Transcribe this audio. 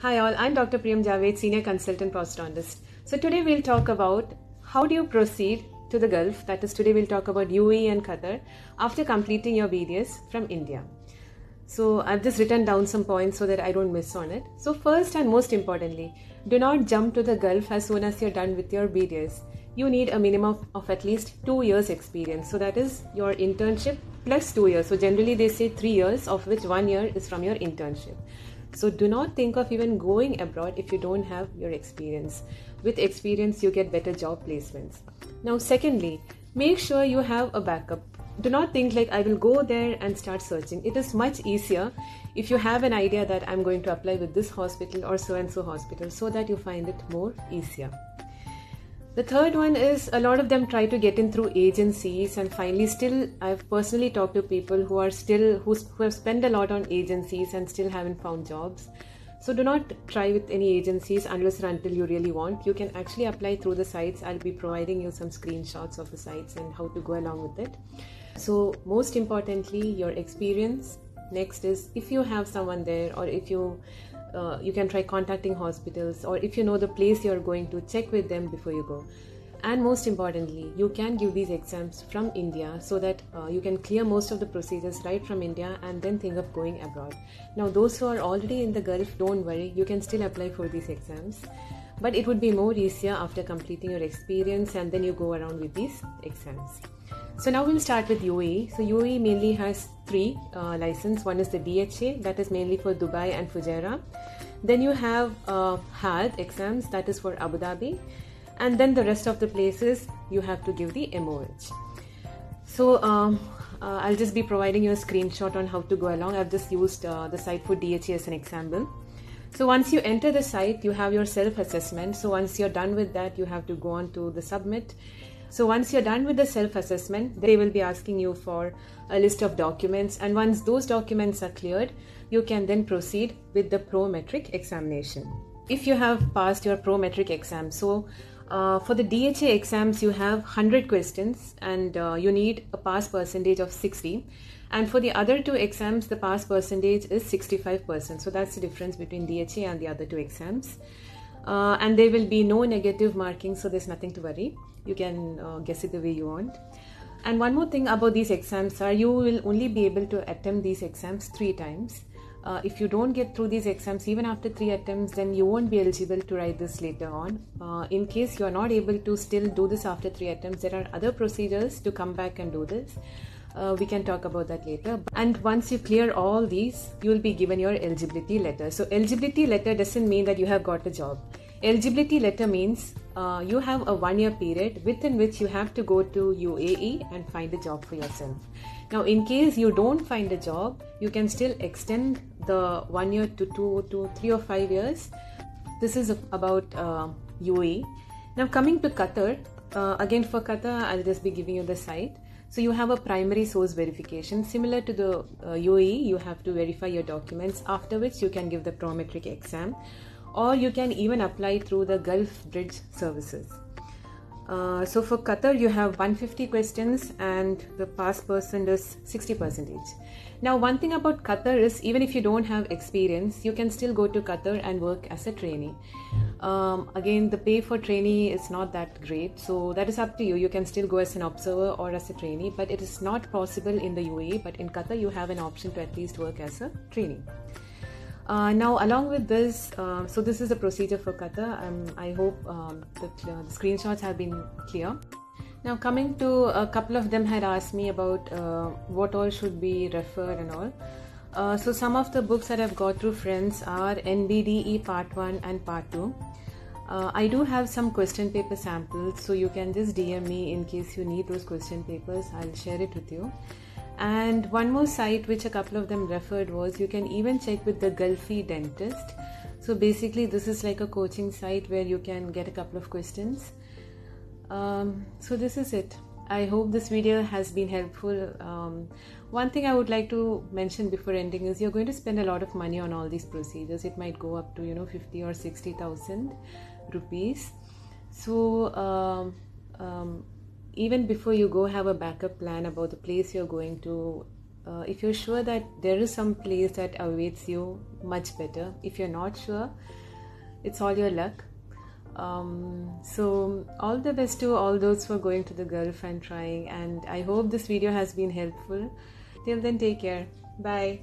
Hi all, I'm Dr. Priyam Javed, Senior Consultant Prosthodontist. So today we'll talk about how do you proceed to the Gulf. That is, today we'll talk about UAE and Qatar after completing your BDS from India. So I've just written down some points so that I don't miss on it. So first and most importantly, do not jump to the Gulf as soon as you're done with your BDS. You need a minimum of at least 2 years experience. So that is your internship plus 2 years. So generally they say 3 years, of which 1 year is from your internship. So do not think of even going abroad if you don't have your experience. With experience, you get better job placements. Now, secondly, make sure you have a backup. Do not think like I will go there and start searching. It is much easier if you have an idea that I'm going to apply with this hospital or so and so hospital, so that you find it more easier. The third one is a lot of them try to get in through agencies, and finally still I've personally talked to people who have spent a lot on agencies and still haven't found jobs. So do not try with any agencies unless or until you really want. You can actually apply through the sites. I'll be providing you some screenshots of the sites and how to go along with it. So most importantly, your experience. Next is if you have someone there, or if you can try contacting hospitals, or if you know the place you're going to, check with them before you go. And most importantly, you can give these exams from India so that you can clear most of the procedures right from India and then think of going abroad. Now those who are already in the Gulf, don't worry, you can still apply for these exams, but it would be more easier after completing your experience and then you go around with these exams. So now we'll start with UAE. So UAE mainly has 3 licenses. One is the DHA, that is mainly for Dubai and Fujairah. Then you have HAD exams, that is for Abu Dhabi. And then the rest of the places you have to give the MOH. So I'll just be providing you a screenshot on how to go along. I've just used the site for DHA as an example. So once you enter the site, you have your self-assessment. So once you're done with that, you have to go on to the submit. So once you're done with the self-assessment, they will be asking you for a list of documents. And once those documents are cleared, you can then proceed with the prometric examination. If you have passed your prometric exam, so for the DHA exams, you have 100 questions and you need a pass percentage of 60. And for the other 2 exams, the pass percentage is 65%. So that's the difference between DHA and the other 2 exams. And there will be no negative marking, so there's nothing to worry. You can guess it the way you want. And one more thing about these exams are you will only be able to attempt these exams 3 times. If you don't get through these exams even after 3 attempts, then you won't be eligible to write this later on. In case you are not able to still do this after 3 attempts, there are other procedures to come back and do this. We can talk about that later. And once you clear all these, you will be given your eligibility letter. So eligibility letter doesn't mean that you have got a job. Eligibility letter means you have a 1-year period within which you have to go to UAE and find a job for yourself. Now in case you don't find a job, you can still extend the 1 year to 2 to 3 or 5 years. This is about UAE. Now coming to Qatar, again for Qatar, I'll just be giving you the site. So you have a primary source verification. Similar to the UAE, you have to verify your documents, after which you can give the prometric exam, or you can even apply through the Gulf Bridge services. So for Qatar, you have 150 questions and the pass percent is 60%. Now one thing about Qatar is even if you don't have experience, you can still go to Qatar and work as a trainee. Again, the pay for trainee is not that great, so that is up to you. You can still go as an observer or as a trainee, but it is not possible in the UAE. But in Qatar, you have an option to at least work as a trainee. Now along with this, so this is the procedure for Qatar. I hope the screenshots have been clear. Now coming to a couple of them had asked me about what all should be referred and all. So some of the books that I've got through friends are NBDE Part 1 and Part 2. I do have some question paper samples, so you can just DM me in case you need those question papers. I'll share it with you. And one more site which a couple of them referred was, you can even check with the Gulfi dentist. So basically this is like a coaching site where you can get a couple of questions. So this is it. I hope this video has been helpful. One thing I would like to mention before ending is you're going to spend a lot of money on all these procedures. It might go up to 50 or 60,000 rupees. So even before you go, have a backup plan about the place you're going to, If you're sure that there is some place that awaits you, much better. If you're not sure, it's all your luck. So all the best to all those who are going to the Gulf and trying, and I hope this video has been helpful. Till then, take care. Bye.